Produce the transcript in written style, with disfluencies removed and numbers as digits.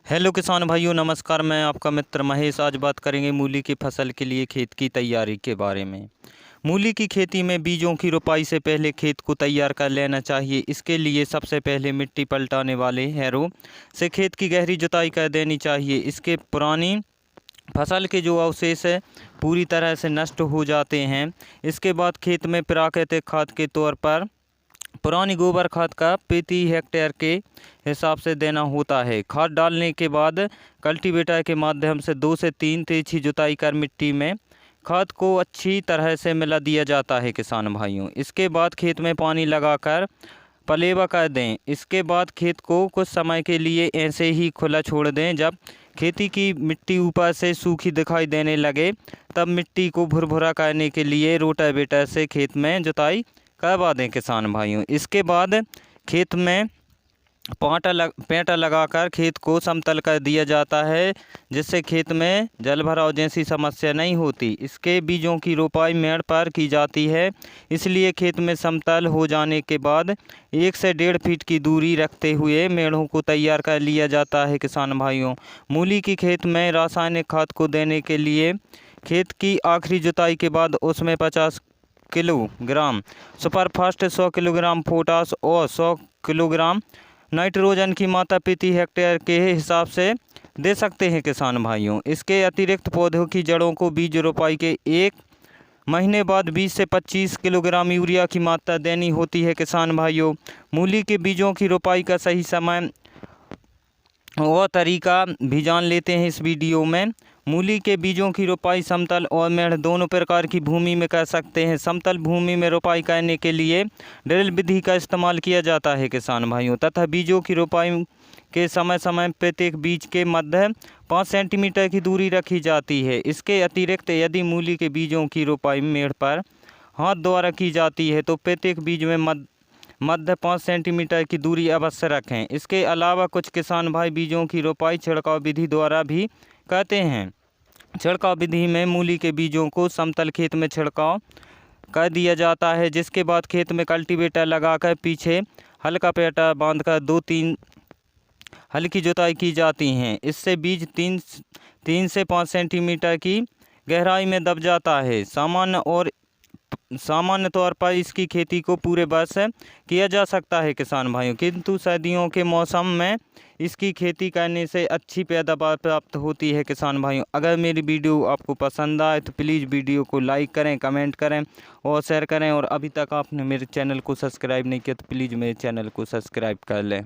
Hello किसान भाइयों, नमस्कार। मैं आपका मित्र महेश। आज बात करेंगे मूली की फसल के लिए खेत की तैयारी के बारे में। मूली की खेती में बीजों की रोपाई से पहले खेत को तैयार कर लेना चाहिए। इसके लिए सबसे पहले मिट्टी पलटाने वाले हैरो से खेत की गहरी जुताई कर देनी चाहिए। इसके पुरानी फसल के जो अवशेष है पूरी तरह से नष्ट हो जाते हैं। इसके बाद खेत में प्राकृतिक खाद के तौर पर पुरानी गोबर खाद का प्रति हेक्टेयर के हिसाब से देना होता है। खाद डालने के बाद कल्टीवेटर के माध्यम से 2 से 3 तेजी जुताई कर मिट्टी में खाद को अच्छी तरह से मिला दिया जाता है किसान भाइयों। इसके बाद खेत में पानी लगाकर पलेवा कर दें। इसके बाद खेत को कुछ समय के लिए ऐसे ही खुला छोड़ दें। जब खेती की मिट्टी ऊपर से सूखी दिखाई देने लगे तब मिट्टी को भुरभुरा करने के लिए रोटावेटर से खेत में जुताई करवा दें किसान भाइयों। इसके बाद खेत में पेंटा लगाकर खेत को समतल कर दिया जाता है, जिससे खेत में जल भराव जैसी समस्या नहीं होती। इसके बीजों की रोपाई मेड़ पर की जाती है, इसलिए खेत में समतल हो जाने के बाद 1 से 1.5 फीट की दूरी रखते हुए मेड़ों को तैयार कर लिया जाता है किसान भाइयों। मूली की खेत में रासायनिक खाद को देने के लिए खेत की आखिरी जुताई के बाद उसमें 50 kilogram super fast, 100 kilogram potash और 100 किलोग्राम नाइट्रोजन की मात्रा प्रति हेक्टेयर के हिसाब से दे सकते हैं किसान भाइयों। इसके अतिरिक्त पौधों की जड़ों को बीज रोपाई के 1 महीने बाद 20 से 25 किलोग्राम यूरिया की मात्रा देनी होती है किसान भाइयों। मूली के बीजों की रोपाई का सही समय और तरीका भी जान लेते हैं इस वीडियो में। मूली के बीजों की रोपाई समतल और मेड़ दोनों प्रकार की भूमि में कर सकते हैं। समतल भूमि में रोपाई करने के लिए ड्रिल विधि का इस्तेमाल किया जाता है किसान भाइयों, तथा बीजों की रोपाई के समय समय प्रत्येक बीज के मध्य 5 सेंटीमीटर की दूरी रखी जाती है। इसके अतिरिक्त यदि मूली के बीजों की रोपाई मेड़ पर हाथ द्वारा की जाती है तो प्रत्येक बीज में मध्य 5 सेंटीमीटर की दूरी अवश्य रखें। इसके अलावा कुछ किसान भाई बीजों की रोपाई छिड़काव विधि द्वारा भी करते हैं। छिड़काव विधि में मूली के बीजों को समतल खेत में छिड़काव कर दिया जाता है, जिसके बाद खेत में कल्टीवेटर लगाकर पीछे हल्का पेटा बांधकर 2-3 हल्की जुताई की जाती हैं। इससे बीज 3 से 5 सेंटीमीटर की गहराई में दब जाता है। सामान्य तौर पर इसकी खेती को पूरे वर्ष किया जा सकता है किसान भाइयों, किंतु सर्दियों के मौसम में इसकी खेती करने से अच्छी पैदावार प्राप्त होती है किसान भाइयों। अगर मेरी वीडियो आपको पसंद आए तो प्लीज़ वीडियो को लाइक करें, कमेंट करें और शेयर करें। और अभी तक आपने मेरे चैनल को सब्सक्राइब नहीं किया तो प्लीज़ मेरे चैनल को सब्सक्राइब कर लें।